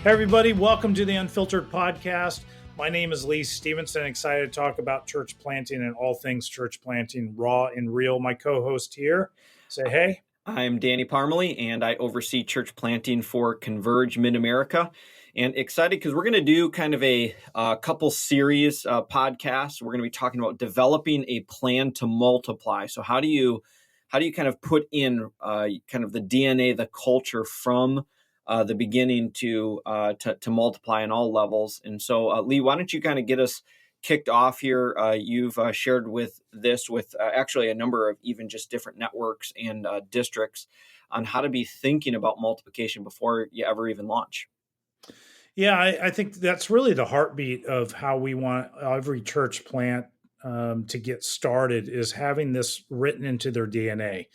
Hey everybody, welcome to the Unfiltered Podcast. My name is Lee Stephenson, excited to talk about church planting and all things church planting, raw and real. My co-host here, say hey. I'm Danny Parmelee, and I oversee church planting for Converge Mid-America. And excited because we're going to do kind of a couple series podcasts. We're going to be talking about developing a plan to multiply. So how do you kind of put in kind of the DNA, the culture from the beginning to multiply on all levels? And so, Lee, why don't you kind of get us kicked off here? You've shared with actually a number of even just different networks and districts on how to be thinking about multiplication before you ever even launch. Yeah, I think that's really the heartbeat of how we want every church plant to get started, is having this written into their DNA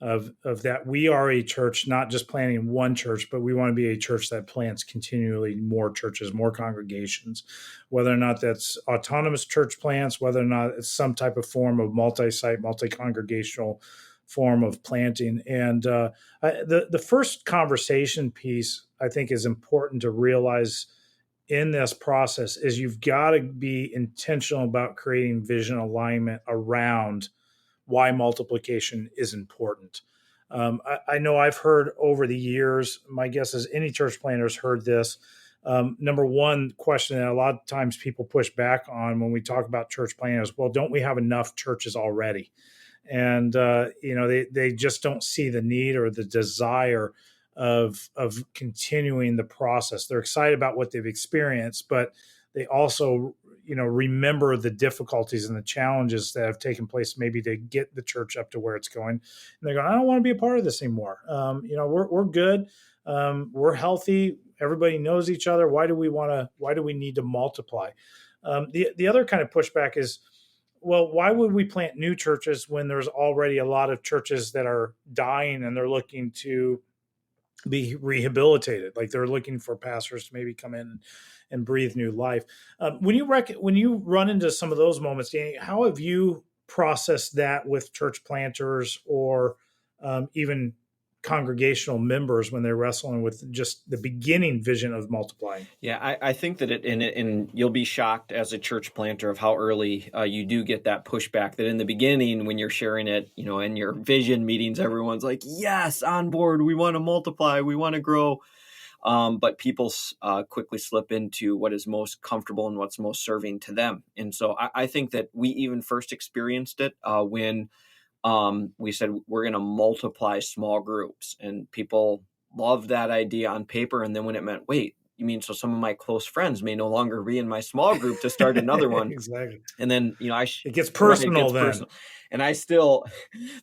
of that we are a church, not just planting one church, but we want to be a church that plants continually more churches, more congregations, whether or not that's autonomous church plants, whether or not it's some type of form of multi-site, multi-congregational form of planting. And the first conversation piece, I think, is important to realize in this process is you've got to be intentional about creating vision alignment around why multiplication is important. I know I've heard over the years, my guess is any church planter's heard this. Number one question that a lot of times people push back on when we talk about church planting is, well, don't we have enough churches already? And they just don't see the need or the desire of continuing the process. They're excited about what they've experienced, but they also remember the difficulties and the challenges that have taken place maybe to get the church up to where it's going. And they're going, I don't want to be a part of this anymore. We're good. We're healthy. Everybody knows each other. Why do we need to multiply? The other kind of pushback is, well, why would we plant new churches when there's already a lot of churches that are dying and they're looking to be rehabilitated? Like they're looking for pastors to maybe come in and breathe new life. When you run into some of those moments, Danny, how have you processed that with church planters or even congregational members when they're wrestling with just the beginning vision of multiplying? Yeah, I think that and you'll be shocked as a church planter of how early you do get that pushback, that in the beginning when you're sharing it, in your vision meetings, everyone's like, yes, on board. We want to multiply. We want to grow. But people quickly slip into what is most comfortable and what's most serving to them. And so I think that we even first experienced it when we said we're going to multiply small groups, and people loved that idea on paper. And then when it meant, wait, you mean so some of my close friends may no longer be in my small group to start another one? Exactly. And then it gets personal then. Personal. And I still,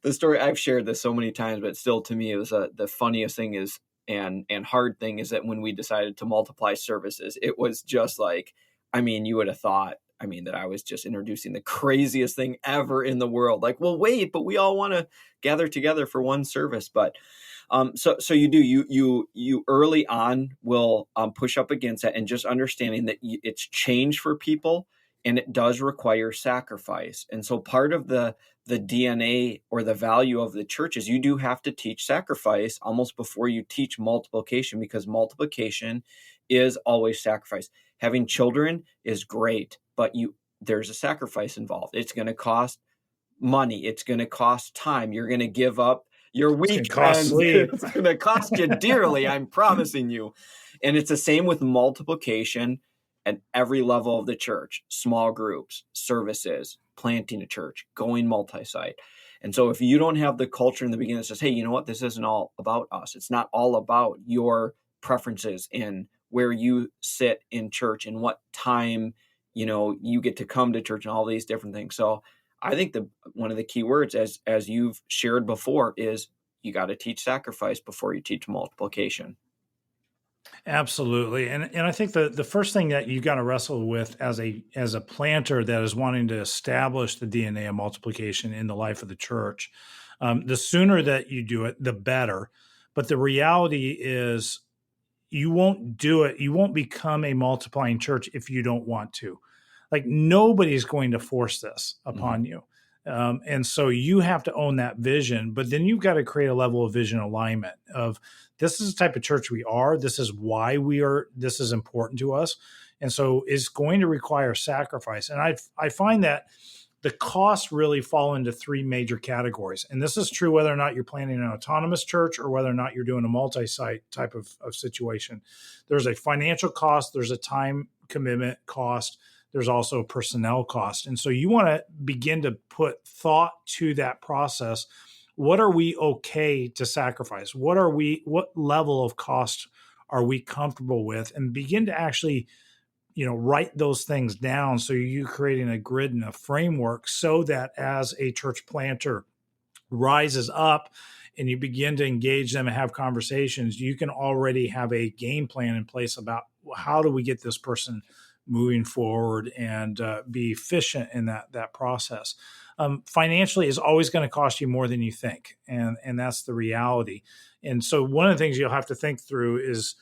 the story, I've shared this so many times, but still to me it was the funniest thing is and hard thing is that when we decided to multiply services, it was just like, you would have thought, that I was just introducing the craziest thing ever in the world. Like, well, wait, but we all want to gather together for one service. But so you early on will push up against that, and just understanding that it's change for people and it does require sacrifice. And so part of the DNA or the value of the church is you do have to teach sacrifice almost before you teach multiplication, because multiplication is always sacrifice. Having children is great, but there's a sacrifice involved. It's going to cost money. It's going to cost time. You're going to give up your weekends. It's going to cost you dearly, I'm promising you. And it's the same with multiplication at every level of the church: small groups, services, planting a church, going multi-site. And so if you don't have the culture in the beginning that says, hey, you know what, this isn't all about us. It's not all about your preferences and where you sit in church and what time, you get to come to church and all these different things. So I think one of the key words, as you've shared before, is you got to teach sacrifice before you teach multiplication. Absolutely. And I think the first thing that you got to wrestle with as a planter that is wanting to establish the DNA of multiplication in the life of the church, the sooner that you do it, the better. But the reality is you won't do it. You won't become a multiplying church if you don't want to. Like, nobody's going to force this upon you. And so you have to own that vision, but then you've got to create a level of vision alignment of this is the type of church we are. This is why we are, this is important to us. And so it's going to require sacrifice. And I find that the costs really fall into three major categories. And this is true whether or not you're planning an autonomous church or whether or not you're doing a multi-site type of situation. There's a financial cost, there's a time commitment cost, there's also personnel cost. And so you want to begin to put thought to that process. What are we okay to sacrifice? What level of cost are we comfortable with? And begin to actually write those things down. So you're creating a grid and a framework so that as a church planter rises up and you begin to engage them and have conversations, you can already have a game plan in place about how do we get this person moving forward and be efficient in that process. Financially is always going to cost you more than you think. And that's the reality. And so one of the things you'll have to think through is,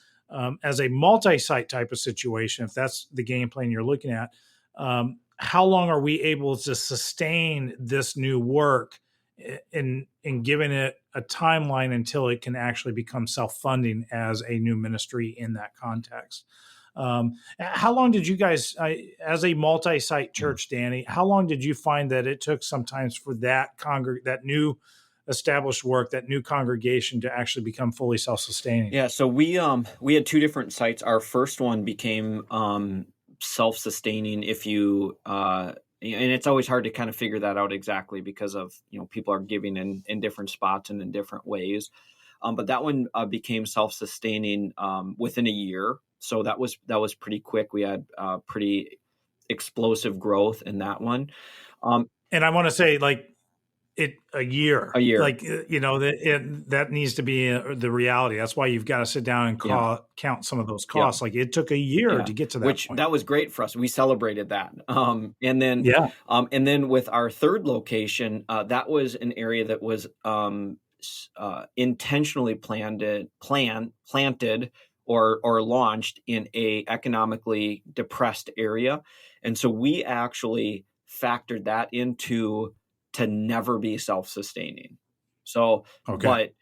as a multi-site type of situation, if that's the game plan you're looking at, how long are we able to sustain this new work in giving it a timeline until it can actually become self-funding as a new ministry in that context? How long did you guys, as a multi-site church, Danny, how long did you find that it took sometimes for that new established work, that new congregation to actually become fully self-sustaining? Yeah, so we had two different sites. Our first one became self-sustaining if you and it's always hard to kind of figure that out exactly because of people are giving in different spots and in different ways. But that one became self-sustaining within a year. So that was pretty quick. We had pretty explosive growth in that one. And I want to say, a year, that needs to be the reality. That's why you've got to sit down and count some of those costs. Yeah. Like it took a year to get to that point. That was great for us. We celebrated that. And then with our third location, that was an area that was intentionally planted or launched in a economically depressed area. And so we actually factored that into to never be self-sustaining. So, okay. But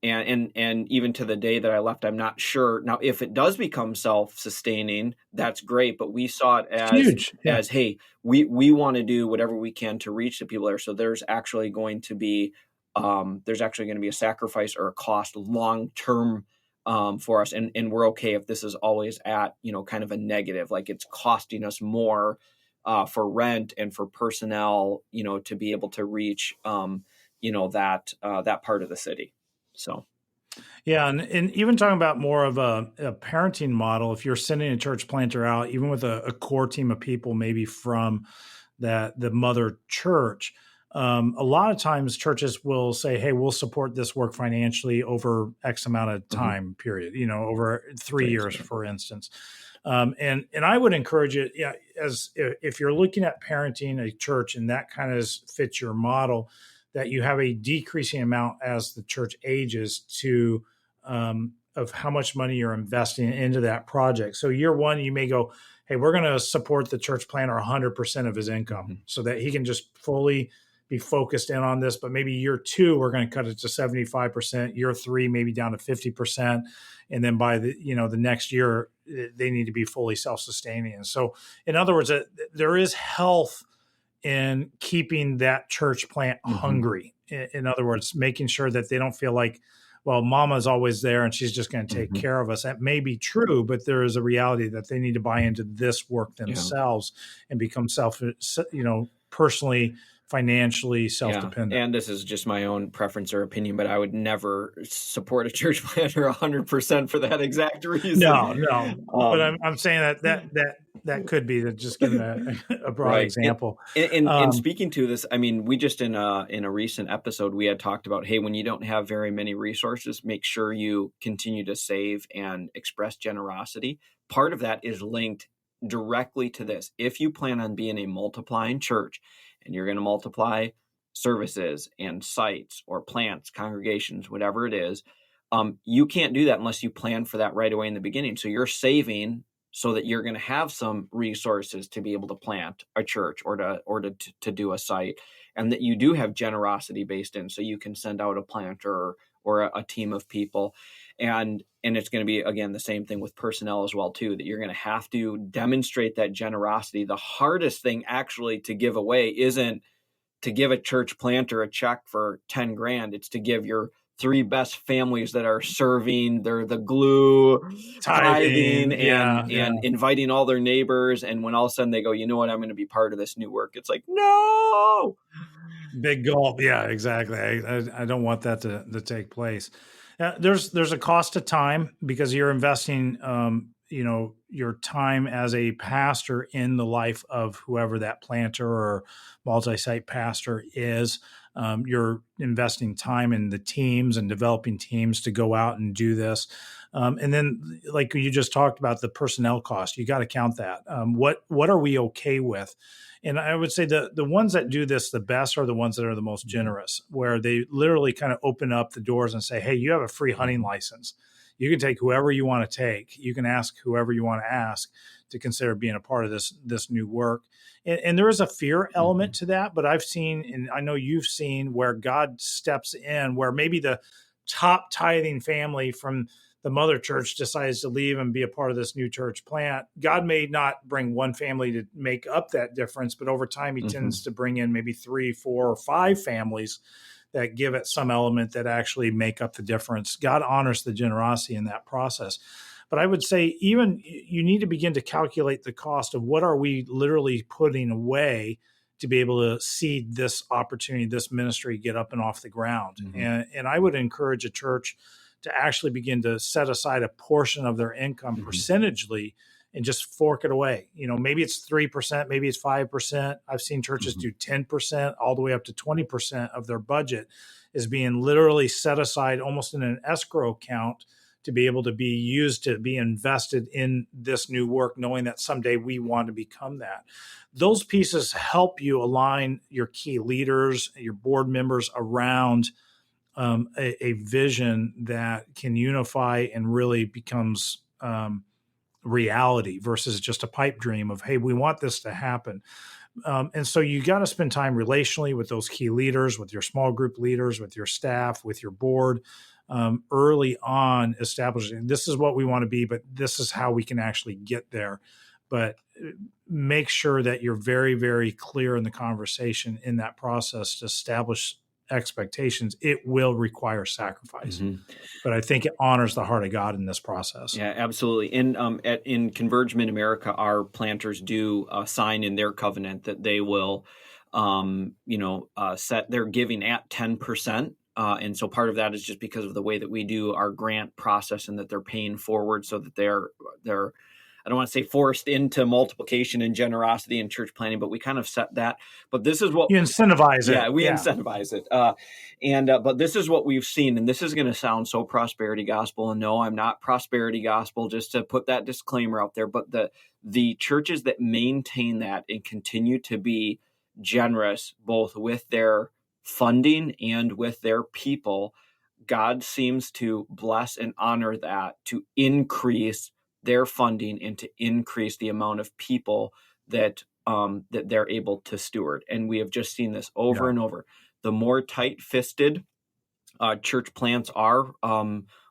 and even to the day that I left, I'm not sure. Now, if it does become self-sustaining, that's great. But we saw it as huge. As hey, we want to do whatever we can to reach the people there. So there's actually going to be a sacrifice or a cost long term for us, and we're okay if this is always at kind of a negative, like it's costing us more for rent and for personnel, to be able to reach, that part of the city. So. Yeah. And even talking about more of a parenting model, if you're sending a church planter out, even with a core team of people, maybe from the mother church, a lot of times churches will say, hey, we'll support this work financially over X amount of time period, over 3 years, for instance. And I would encourage it, as if you're looking at parenting a church and that kind of fits your model, that you have a decreasing amount as the church ages to of how much money you're investing into that project. So year one, you may go, hey, we're going to support the church planter 100% of his income so that he can just fully be focused in on this. But maybe year two, we're going to cut it to 75%, year three, maybe down to 50%. And then by the next year, they need to be fully self-sustaining. And so in other words, there is health in keeping that church plant hungry. In other words, making sure that they don't feel like, well, mama's always there and she's just going to take care of us. That may be true, but there is a reality that they need to buy into this work themselves and become personally, financially self-dependent. And this is just my own preference or opinion, but I would never support a church planter 100% for that exact reason. No. But I'm saying that could be just giving a broad example. And speaking to this, I mean, we just in a recent episode, we had talked about, hey, when you don't have very many resources, make sure you continue to save and express generosity. Part of that is linked directly to this. If you plan on being a multiplying church, and you're going to multiply services and sites or plants, congregations, whatever it is, you can't do that unless you plan for that right away in the beginning. So you're saving so that you're going to have some resources to be able to plant a church or to do a site, and that you do have generosity based in, so you can send out a planter or a team of people. And it's going to be, again, the same thing with personnel as well, too, that you're going to have to demonstrate that generosity. The hardest thing actually to give away isn't to give a church planter a check for 10 grand. It's to give your 3 best families that are serving, they're the glue, tithing and inviting all their neighbors. And when all of a sudden they go, you know what, I'm going to be part of this new work. It's like, no. Big gulp. Yeah, exactly. I don't want that to take place. There's a cost to time, because you're investing, your time as a pastor in the life of whoever that planter or multi-site pastor is. You're investing time in the teams and developing teams to go out and do this. And then, like you just talked about, the personnel cost, you got to count that. What are we okay with? And I would say the ones that do this the best are the ones that are the most generous, where they literally kind of open up the doors and say, hey, you have a free hunting license. You can take whoever you want to take. You can ask whoever you want to ask to consider being a part of this new work. And there is a fear element to that, but I've seen, and I know you've seen, where God steps in, where maybe the top tithing family from the mother church decides to leave and be a part of this new church plant. God may not bring one family to make up that difference, but over time he tends to bring in maybe 3, 4, or 5 families that give it some element that actually make up the difference. God honors the generosity in that process. But I would say even you need to begin to calculate the cost of what are we literally putting away to be able to see this opportunity, this ministry get up and off the ground. And I would encourage a church to actually begin to set aside a portion of their income percentagely and just fork it away. Maybe it's 3%, maybe it's 5%. I've seen churches do 10%, all the way up to 20% of their budget is being literally set aside almost in an escrow account to be able to be used to be invested in this new work, knowing that someday we want to become that. Those pieces help you align your key leaders, your board members around a vision that can unify and really becomes reality versus just a pipe dream of, hey, we want this to happen. And so you got to spend time relationally with those key leaders, with your small group leaders, with your staff, with your board, early on, establishing this is what we want to be, but this is how we can actually get there. But make sure that you're very, very clear in the conversation in that process to establish expectations. It will require sacrifice, but I think it honors the heart of God in this process. Yeah, absolutely. And in Converge Mid-America, our planters do sign in their covenant that they will, set their giving at 10%. And so part of that is just because of the way that we do our grant process, and that they're paying forward so that they're I don't want to say forced into multiplication and generosity and church planning, but we kind of set that. But this is what you incentivize it. Yeah, we incentivize it. But this is what we've seen, and this is going to sound so prosperity gospel. And no, I'm not prosperity gospel, just to put that disclaimer out there. But the churches that maintain that and continue to be generous, both with their funding and with their people, God seems to bless and honor that, to increase their funding and to increase the amount of people that they're able to steward. And we have just seen this over and over. The more tight-fisted church plants are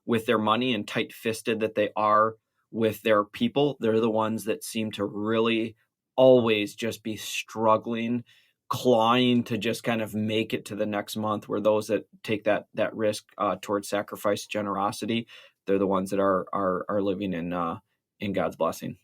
with their money, and tight-fisted that they are with their people, they're the ones that seem to really always just be struggling, clawing to just kind of make it to the next month, where those that take that risk towards sacrifice, generosity, they're the ones that are living in God's blessing.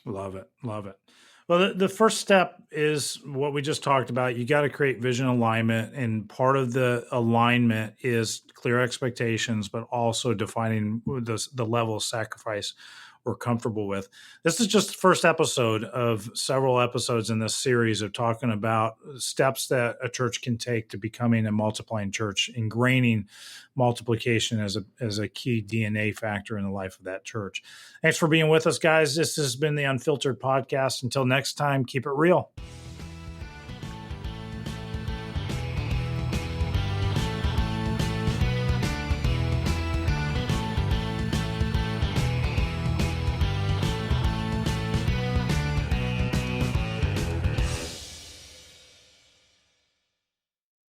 Love it. Well, the first step is what we just talked about. You got to create vision alignment, and part of the alignment is clear expectations, but also defining the level of sacrifice we're comfortable with. This is just the first episode of several episodes in this series of talking about steps that a church can take to becoming a multiplying church, ingraining multiplication as a key DNA factor in the life of that church. Thanks for being with us, guys. This has been the Unfiltered Podcast. Until next time, keep it real.